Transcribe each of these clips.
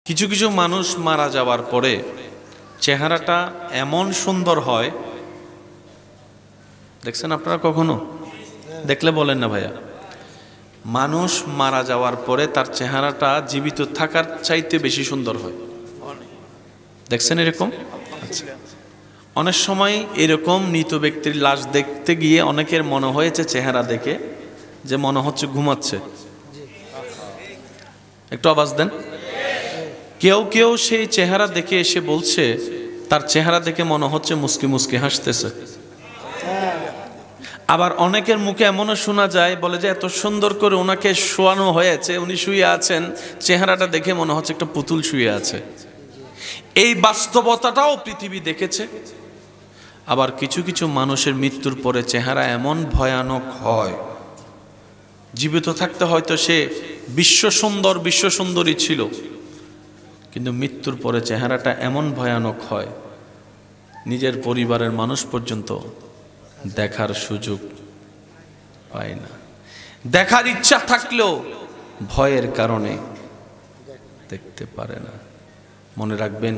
কিছু কিছু মানুষ মারা যাওয়ার পরে চেহারাটা এমন সুন্দর হয়, দেখছেন আপনারা কখনো? দেখলে বলেন না ভাইয়া। মানুষ মারা যাওয়ার পরে তার চেহারাটা জীবিত থাকার চাইতে বেশি সুন্দর হয়, দেখছেন এরকম? অনেক সময় এরকম মৃত ব্যক্তির লাশ দেখতে গিয়ে অনেকের মনে হয়েছে চেহারা দেখে যে মনে হচ্ছে ঘুমাচ্ছে। একটু আওয়াজ দেন। কেউ কেউ সেই চেহারা দেখে এসে বলছে তার চেহারা দেখে মনে হচ্ছে মুস্কি মুস্কি হাসতেছে। আবার অনেকের মুখে এমনও শোনা যায়, বলে যে এত সুন্দর করে ওনাকে শোয়ানো হয়েছে, উনি শুয়ে আছেন, চেহারাটা দেখে মনে হচ্ছে একটা পুতুল শুয়ে আছে। এই বাস্তবতাটাও পৃথিবী দেখেছে। আবার কিছু কিছু মানুষের মৃত্যুর পরে চেহারা এমন ভয়ানক হয়, জীবিত থাকতে হয়তো সে বিশ্ব সুন্দরী ছিল, কিন্তু মৃত্যুর পরে চেহারাটা এমন ভয়ানক হয় নিজের পরিবারের মানুষ পর্যন্ত দেখার সুযোগ পায় না। দেখার ইচ্ছা থাকলেও ভয়ের কারণে দেখতে পারে না। মনে রাখবেন,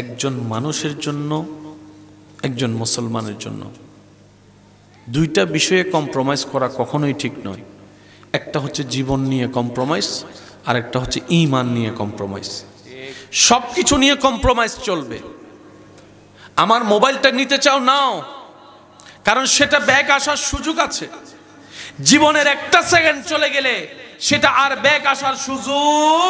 একজন মানুষের জন্য, একজন মুসলমানের জন্য দুইটা বিষয়ে কম্প্রোমাইজ করা কখনোই ঠিক নয়। একটা হচ্ছে জীবন নিয়ে কম্প্রোমাইজ, আর একটা হচ্ছে ঈমান নিয়ে কম্প্রোমাইজ। সব কিছু নিয়ে কম্প্রোমাইজ চলবে। আমার মোবাইলটা নিতে চাও, নাও, কারণ সেটা ব্যাক আসার সুযোগ আছে। জীবনের একটা সেকেন্ড চলে গেলে সেটা আর ব্যাক আসার সুযোগ।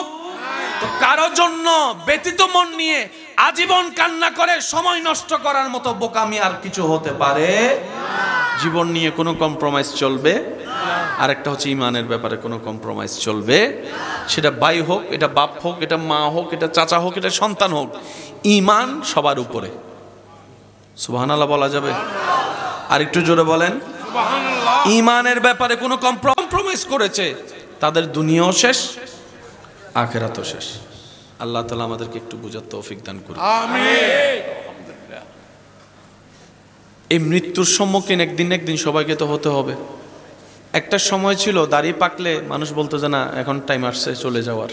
তো কারো জন্য ব্যতীত মন নিয়ে আজীবন কান্না করে সময় নষ্ট করার মতো বোকামি আর কিছু হতে পারে? জীবন নিয়ে কোনো কম্প্রোমাইজ চলবে। আর একটা হচ্ছে ঈমানের ব্যাপারে কোনো কম্প্রোমাইজ চলবে। সেটা ভাই হোক, এটা বাপ হোক, এটা মা হোক, এটা চাচা হোক, এটা সন্তান হোক, ঈমান সবার উপরে। সুবহানাল্লাহ বলা যাবে? আর একটু জোরে বলেন। ঈমানের ব্যাপারে কোনো কম্প্রোমাইজ করেছে তাদের দুনিয়াও শেষ, আখিরাতও শেষ। আল্লাহ তাআলা আমাদেরকে একটু বুঝার তৌফিক দান করুন। আমিন। এই মৃত্যুর সম্মুখীন একদিন সবাইকে তো হতে হবে। একটা সময় ছিল দাড়ি পাকলে মানুষ বলতো যে না, এখন টাইম আসছে চলে যাওয়ার।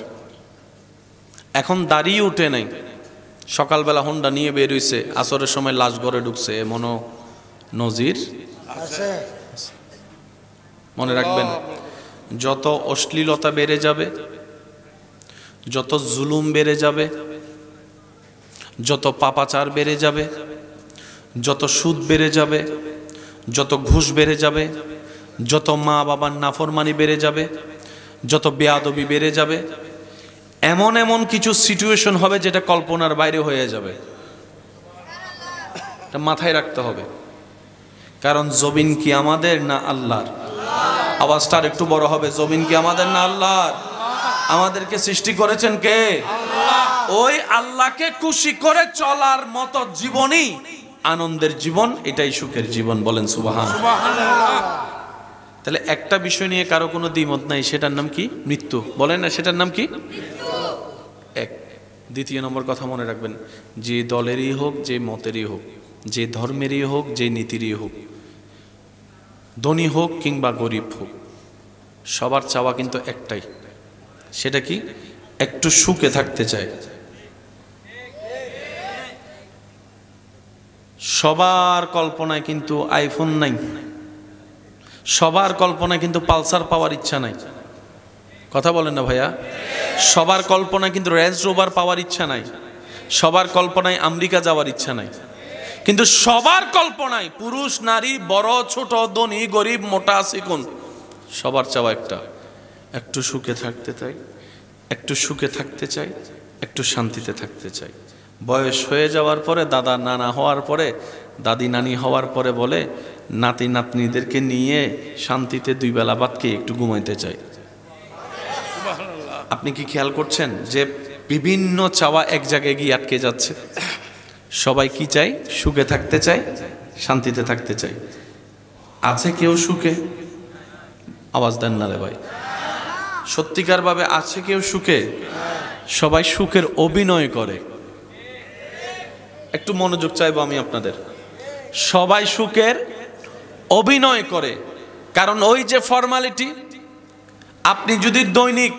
এখন দাড়ি উঠে নাই, সকালবেলা হোন্ডা নিয়ে বের হইছে, আসরের সময় লাশ ঘরে ঢুকছে, এমনও নজির আছে। মনে রাখবেন, যত অশ্লীলতা বেড়ে যাবে, যত জুলুম বেড়ে যাবে, যত পাপাচার বেড়ে যাবে, যত সুদ বেড়ে যাবে, যত ঘুষ বেড়ে যাবে, যত মা বাবার নাফরমানি বেড়ে যাবে, যত বেয়াদবি বেড়ে যাবে, এমন এমন কিছু সিচুয়েশন হবে যেটা কল্পনার বাইরে হয়ে যাবে। এটা মাথায় রাখতে হবে। কারণ জমিন কি আমাদের না আল্লাহর? আওয়াজটা আর একটু বড় হবে। জমিন কি আমাদের না আল্লাহর? আমাদেরকে সৃষ্টি করেছেন কে? আল্লাহ। ওই আল্লাহকে খুশি করে চলার মতো জীবনই আনন্দের জীবন, এটাই সুখের জীবন। বলেন সুবহানাল্লাহ। তাহলে একটা বিষয় নিয়ে কারো কোনো দ্বিমত নাই, সেটার নাম কি? মৃত্যু। বলেন না, সেটার নাম কি? এক। দ্বিতীয় নম্বর কথা মনে রাখবেন, যে দলেরই হোক, যে মতেরই হোক, যে ধর্মেরই হোক, যে নীতিরই হোক, ধনী হোক কিংবা গরিব হোক, সবার চাওয়া কিন্তু একটাই। সেটা কি? একটু সুখে থাকতে চায়। সবার কল্পনায় কিন্তু আইফোন নাই, সবার কল্পনায় কিন্তু পালসার পাওয়ার ইচ্ছা নাই। কথা বলেন না ভাইয়া? সবার কল্পনায় কিন্তু রেঞ্জ রোভার পাওয়ার ইচ্ছা নাই, সবার কল্পনায় আমেরিকা যাওয়ার ইচ্ছা নাই। কিন্তু সবার কল্পনায় পুরুষ নারী, বড় ছোট, ধনী গরিব, মোটা চিকন, সবার চাওয়া একটা, একটু সুখে থাকতে চাই, একটু সুখে থাকতে চাই, একটু শান্তিতে থাকতে চাই। বয়স হয়ে যাওয়ার পরে, দাদা নানা হওয়ার পরে, দাদি নানি হওয়ার পরে বলে নাতি নাতনিদেরকে নিয়ে শান্তিতে দুই বেলা ভাত খেয়ে একটু ঘুমাইতে চাই। আপনি কি খেয়াল করছেন যে বিভিন্ন চাওয়া এক জায়গায় গিয়ে আটকে যাচ্ছে? সবাই কি চাই? সুখে থাকতে চাই, শান্তিতে থাকতে চাই। আছে কেউ সুখে? আওয়াজ দেন না রে ভাই। সত্যিকার ভাবে আছে কেউ সুখে? সবাই সুখের অভিনয় করে। একটু মনোযোগ চাইবো আমি আপনাদের। সবাই সুখের অভিনয় করে, কারণ ওই যে ফর্মালিটি। আপনি যদি দৈনিক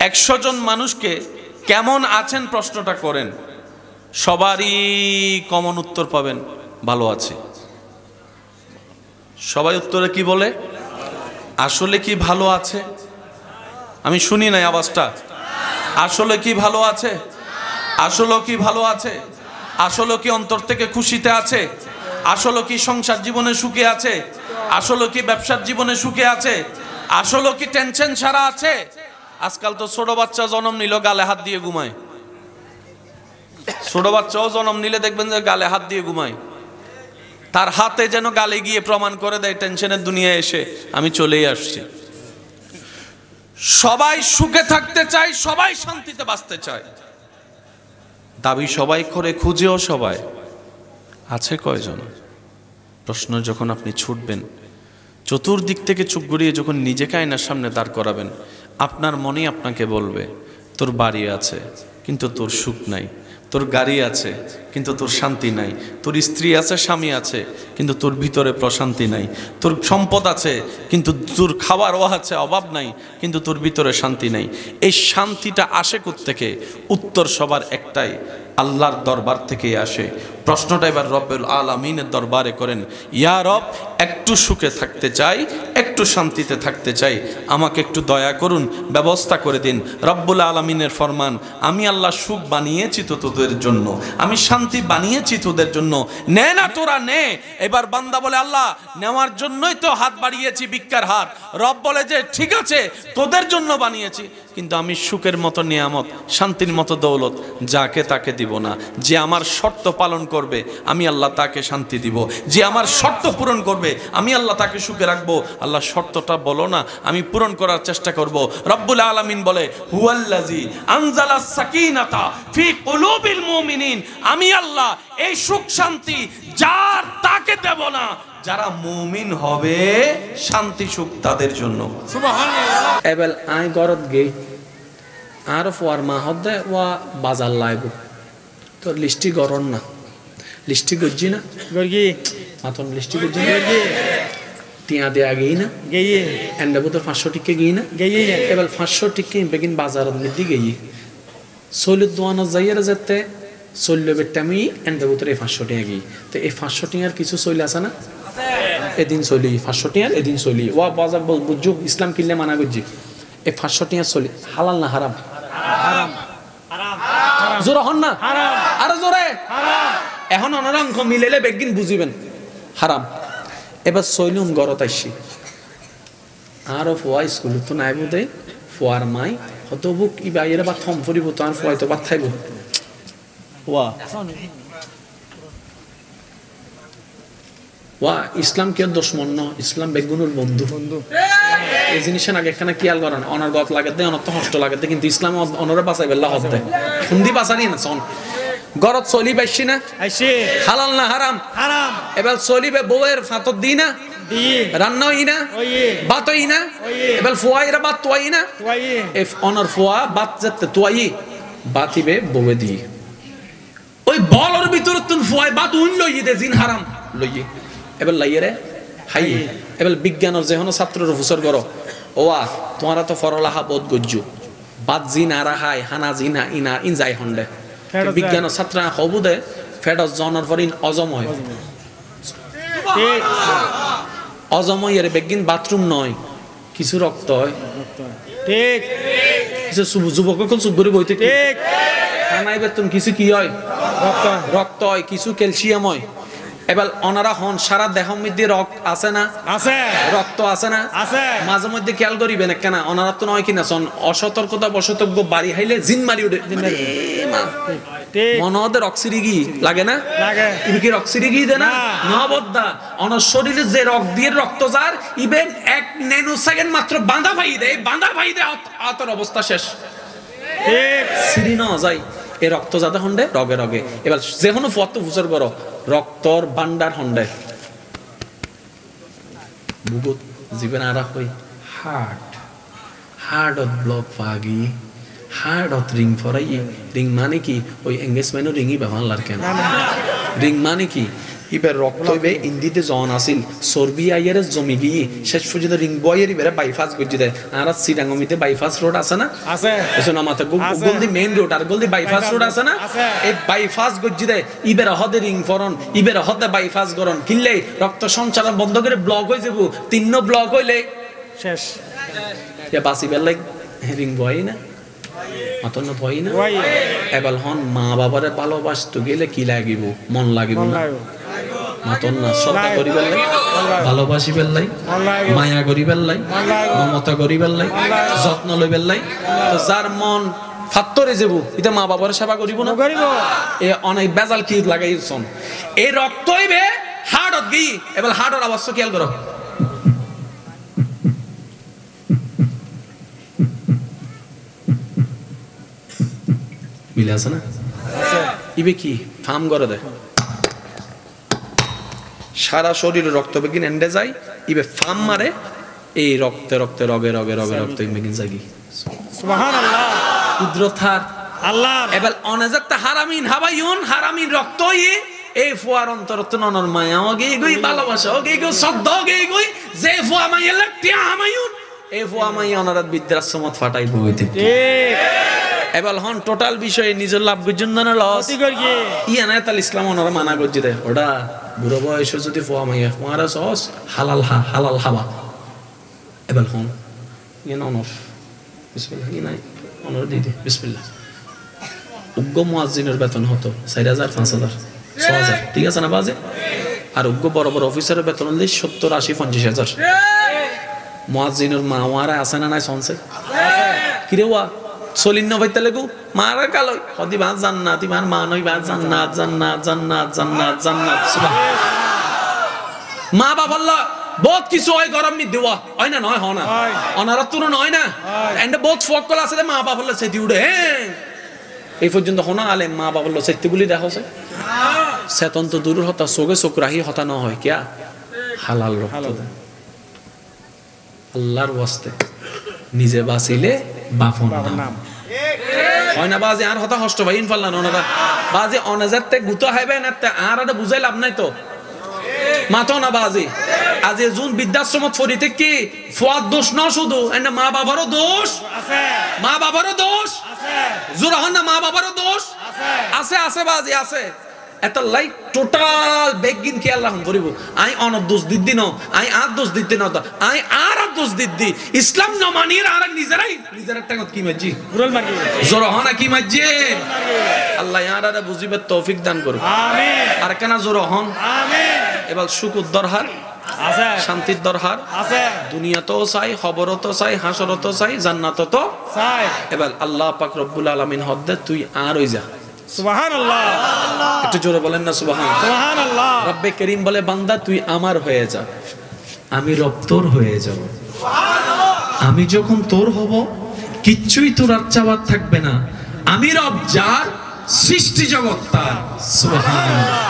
100 জন মানুষকে কেমন আছেন প্রশ্নটা করেন, সবারই কমন উত্তর পাবেন, ভালো আছে। সবাই উত্তরে কি বলে? আসলে কি ভালো আছে? আমি শুনি নাই আওয়াজটা। আসলে কি ভালো আছে? আসলে কি ভালো আছে? আসলে কি অন্তর থেকে খুশিতে আছে? আসলে কি সংসার জীবনে সুখে আছে? আসলে কি ব্যবসার জীবনে সুখে আছে? আসলে কি টেনশন ছাড়া আছে? আজকাল তো ছোট বাচ্চা জন্ম নিল গালে হাত দিয়ে ঘুমায়। ছোট বাচ্চাও জন্ম নিলে দেখবেন যে গালে হাত দিয়ে ঘুমায়। তার হাতে যেন গালে গিয়ে প্রমাণ করে দেয় টেনশনের দুনিয়ায় এসে আমি চলেই আসছি। সবাই সুখে থাকতে চায়, সবাই শান্তিতে বাঁচতে চায়, দাবি সবাই করে, খুঁজেও সবাই। আছে কয়জন? প্রশ্ন যখন আপনি ছুটবেন, চতুর্দিক থেকে চুপ ঘুরিয়ে যখন নিজেকে আয়নার সামনে দাঁড় করাবেন, আপনার মনেই আপনাকে বলবে তোর বাড়ি আছে কিন্তু তোর সুখ নাই, তোর গাড়ি আছে কিন্তু তোর শান্তি নাই, তোর স্ত্রী আছে, স্বামী আছে কিন্তু তোর ভিতরে প্রশান্তি নাই, তোর সম্পদ আছে কিন্তু তোর খাওয়ারও আছে, অভাব নাই কিন্তু তোর ভিতরে শান্তি নাই। এই শান্তিটা আসে কোত্থেকে? উত্তর সবার একটাই, আল্লাহর দরবার থেকেই আসে। প্রশ্নটা এবার রব্বুল আলামিনের দরবারে করেন, ইয়া রব, একটু সুখে থাকতে চাই, একটু শান্তিতে থাকতে চাই, আমাকে একটু দয়া করুন, ব্যবস্থা করে দিন। রব্বুল আলামিনের ফরমান, আমি আল্লাহ সুখ বানিয়েছি তো তোদের জন্য, আমি শান্তি বানিয়েছি তোদের জন্য, নে না তোরা নে। এবার বান্দা বলে, আল্লাহ নেওয়ার জন্যই তো হাত বাড়িয়েছি, ভিক্ষার হাত। রব বলে যে ঠিক আছে তোদের জন্য বানিয়েছি, কিন্তু আমি সুখের মতো নিয়ামত, শান্তির মতো দৌলত যাকে তাকে দিব না। যে আমার শর্ত পালন করবে আমি আল্লাহ তাকে শান্তি দিব, যে আমার শর্ত পূরণ করবে আমি আল্লাহ তাকে সুখে রাখবো। আল্লাহ শর্তটা বলো না, আমি পূরণ করার চেষ্টা করব। রব্বুল আলামিন বলে, হুয়াল্লাযী আনজালাস সাকিনাতা ফি কুলুবিল মুমিনিন, আমি আল্লাহ এই সুখ শান্তি যার তাকে দেব না, যারা মুমিন হবে শান্তি সুখ তাদের জন্য। সুবহানাল্লাহ। এবেল আই গরত গে আর ফোয়ার মা হদে ওয়া বাজার লাইব তো লিস্টি গরন না, লিস্টি গজ্জি না গর্গি মাতন লিস্টি গজ্জি গর্গি টিয়া দে আগেই না গেইয়ে এন্ডা বুতো 500 টিকে গেই না গেইয়ে এবেল 500 টিকে বেগিন বাজারত মিদি গেইয়ে সৈলুদ দোয়ানো যাইয়ার যেতে সৈল্য বেটামি এন্ডা বুতো 500 টিয়া গেই। তো এই 500 টিয়ার কিছু সৈল আছে না? এদিন চলি 500 টিয়ার, এদিন চলি ওয়া বাজার বুঝু ইসলাম কিনলে মানা গজ্জি। এই 500 টিয়ার চলি হালাল না হারাম? হারাম। হারাম জোরে হন না, হারাম। আরে জোরে হারাম। এখন অনরঙ্গ মিলেলে বেগিন বুঝিবেন হারাম। এবার সৈলুন গরত আইছি আর ফোয়া স্কুল তো নাই বুদে ফোয়ার মাই হত বুক ই বাইরে বা থম ফরিব তো আর ফোয়াই তো বাত খাইব ওয়া ওয়া ইসলাম কে দুশমন ন, ইসলাম বেগুনুর বন্ধু। এই জিনিসের আগে এখানে খেয়াল করেন, অনার গত লাগে দেয়, অনার তো কষ্ট লাগে দেয়, কিন্তু ইসলাম অনরে বাঁচাই বেল্লা হত দেয় খুন্দি বাঁচানি না সন গরত চলি পাইছি না আইছি হালাল না হারাম? হারাম। এবার চলিবে বউয়ের ফাতত দি না দি রান্না হই না ওই বাত হই না এবার ফুয়াইরা বাত তোয়াই না তোয়াই এফ অনর ফুয়া বাত যেতে তোয়াই বাতিবে বউয়ে দি ওই বলর ভিতর তুন ফুয়াই বাত উন লই দে জিন হারাম লই এবার লাইরে হাই এবার বিজ্ঞানের যেহনো ছাত্রর ফুসর করো ওয়া তোমারা তো ফরলাহা বোধ গজ্জু বাত জিন আরা হাই হানা জিনা ইনা ইন যাই হন্ডে বিজ্ঞানের ছাত্র হবুদে ফেডস জনের পরিন অজম হয় ঠিক অজম এর বেগিন বাথরুম নয় কিছু রক্ত হয় ঠিক কিছু যুবক কোন সুবরি বইতে ঠিক খানাই বেতন কিছু কি হয় রক্ত রক্ত হয় কিছু ক্যালসিয়াম হয়। এবার অনারা হন সারা দেহ মধ্যে রক্ত আছে না আছে রক্ত আছে না আছে মাঝে মধ্যে খেয়াল করিবেন কেন অনারা তো নয় কিনা সন অসতর্কতা বশতজ্ঞ বাড়ি হাইলে জিন মারি উঠে মনদের অক্সিরিগি লাগে না লাগে ইবি কি অক্সিরিগি দে না নবদ্দা অনর শরীরে যে রক্ত দিয়ে রক্ত যার ইভেন 1 ন্যানো সেকেন্ড মাত্র বাঁধা ভাই দে আতর অবস্থা শেষ ঠিক সিরি না যায় এই রক্ত যাতে হন্ডে রগে রগে এবার যে কোনো ফত ফুসর করো রক্তর ভান্ডার হন্ডে বুগুত জীবন আরা হই হার্ট অফ ব্লক পাগি হার্ট অফ রিং ফরাই রিং মানে কি ওই এঙ্গেজমেন্ট রিংই ব্যবহার লার কেন রিং মানে কি ইবে রক্ত হইবে ইন্দিতে জন আসিল সর্বি আইয়ারে জমি গিয়ে শেষ পর্যন্ত রিং বয়ের ইবে বাইপাস গজি দেয় আর সিরাঙ্গমিতে বাইপাস রোড আছে না আছে এসো না মাথা গোলদি মেইন রোড আর গোলদি বাইপাস রোড আছে না এই বাইপাস গজি দেয় ইবের হদে রিং ফরন ইবের হদে বাইপাস গরন কিনলে রক্ত সঞ্চালন বন্ধ করে ব্লক হয়ে যাব তিন্ন ব্লক হইলে শেষ এ বাসিবেল লাইক রিং বয় না মাতন ভয় না এবার হন মা বাবারে ভালোবাসতে গেলে কি লাগিব মন লাগিব না মাতন না শ্রদ্ধা করিবার লাই ভালোবাসিবার লাই মায়া করিবার লাই মমতা করিবার লাই যত্ন লইবার লাই তো যার মন ফাত্তরে যাব এটা মা বাবার সেবা করিব না এ অনেক বেজাল কি লাগাইছন এই রক্ত হইবে হাড়ত গই এবার হাড়র আওয়াজ খেয়াল করো মিলে আছে না ইবে কি ফার্ম করে দেয় সারা শরীরে রক্ত বেগিন এন্ডে যায় ইবে ফার্ম মারে এই রক্তে রক্তে রগে রগে রগে রক্ত বেগিন জাগি সুবহানাল্লাহ কুদরতার আল্লাহ এবার অনাজাত হারামিন হাবায়ুন হারামিন রক্ত ই এই ফুয়ার অন্তরত ননর মায়া ওগে গই ভালোবাসা ওগে গই শ্রদ্ধা ওগে গই যে ফুয়া মাইয়া লাগতে হামায়ুন এই ফুয়া মাইয়া অনারাত বিদ্রাশ্রমত ফাটাই বইতে ঠিক এবার হন টোটাল বিষয়ে নিজের লাভ জন্য না লস ইয়ানা তাল ইসলাম ওনারা মানা করছে দেয় ওটা বুড়ো বয়সে যদি ফোয়া মাইয়া ফোয়ারা সহজ হালাল হালাল হাবা এবার হন ইয়ে অনর বিসমিল্লাহ ই নাই অনর দিদি বিসমিল্লাহ উগ্র মুয়াজ্জিনের বেতন হতো 4000 5000 6000 ঠিক আছে না বাজে আর উগ্র বড় বড় অফিসারের বেতন হলে 70 80 50000 মুয়াজ্জিনের মা ওয়ারা আছে না নাই শুনছে কিরে ওয়া সলিন্ন ভাইতে লাগু মারা কালো হদি বা জান্নাত ইমান মা নই বা জান্নাত জান্নাত জান্নাত জান্নাত জান্নাত সুবহানাল্লাহ মা বাবাল্লাহ বহুত কিছু হয় গরম নি দেওয়া হয় না নয় হনা অনারা তুন নয় না এন্ড বহুত ফকল আছে মা বাবাল্লাহ সেটি উড়ে এই পর্যন্ত হনা আলে মা বাবাল্লাহ সেটি বলি দেখাছে চেতন তো দূর হতা সোগে সোকরাহি হতা ন হয় কিয়া হালাল রক্ত আল্লাহর ওয়াস্তে নিজে বাঁচিলে বাফন নাম হয় না বাজে আর হতা হষ্ট ভাই ইনফাল্লাহ ওনারা বাজে অনাজাতে গুতো হাইবে না আর এটা বুঝাই লাভ নাই তো মাতো না বাজে আজ জুন বৃদ্ধাশ্রমত ফরিতে কি ফুয়াদ দোষ না শুধু এন্ড মা বাবারও দোষ আছে মা বাবারও দোষ আছে জোরা হন না মা বাবারও দোষ আছে আছে বাজে আছে এত লাইক টোটাল বেগিন কি আল্লাহ করিব আই অন দোষ দিদি ন আই আর দোষ দিতে ন তো আই আর দোষ দিদি ইসলাম ন মানির আর নিজেরাই নিজের টাঙ্গত কি মাজি পুরল মারি জোরা হন কি মাজি আল্লাহ ইয়ারা বুঝিবে তৌফিক দান করুক আমিন আর কেন জোরা হন আমিন এবার শুকুর দরহার আছে শান্তির দরহার আছে দুনিয়াতেও চাই খবরতো চাই হাসরতো চাই জান্নাততো চাই এবার আল্লাহ পাক রব্বুল আলামিন হদ্দে তুই আর হই যা সুবহানাল্লাহ একটু জোরে বলেন না সুবহানাল্লাহ রব্বে করিম বলে বান্দা তুই আমার হয়ে যা আমি রব তোর হয়ে যাব সুবহানাল্লাহ আমি যখন তোর হব কিচ্ছুই তোর আর চাওয়ার থাকবে না আমি রব যার সৃষ্টি জগৎ তার সুবহানাল্লাহ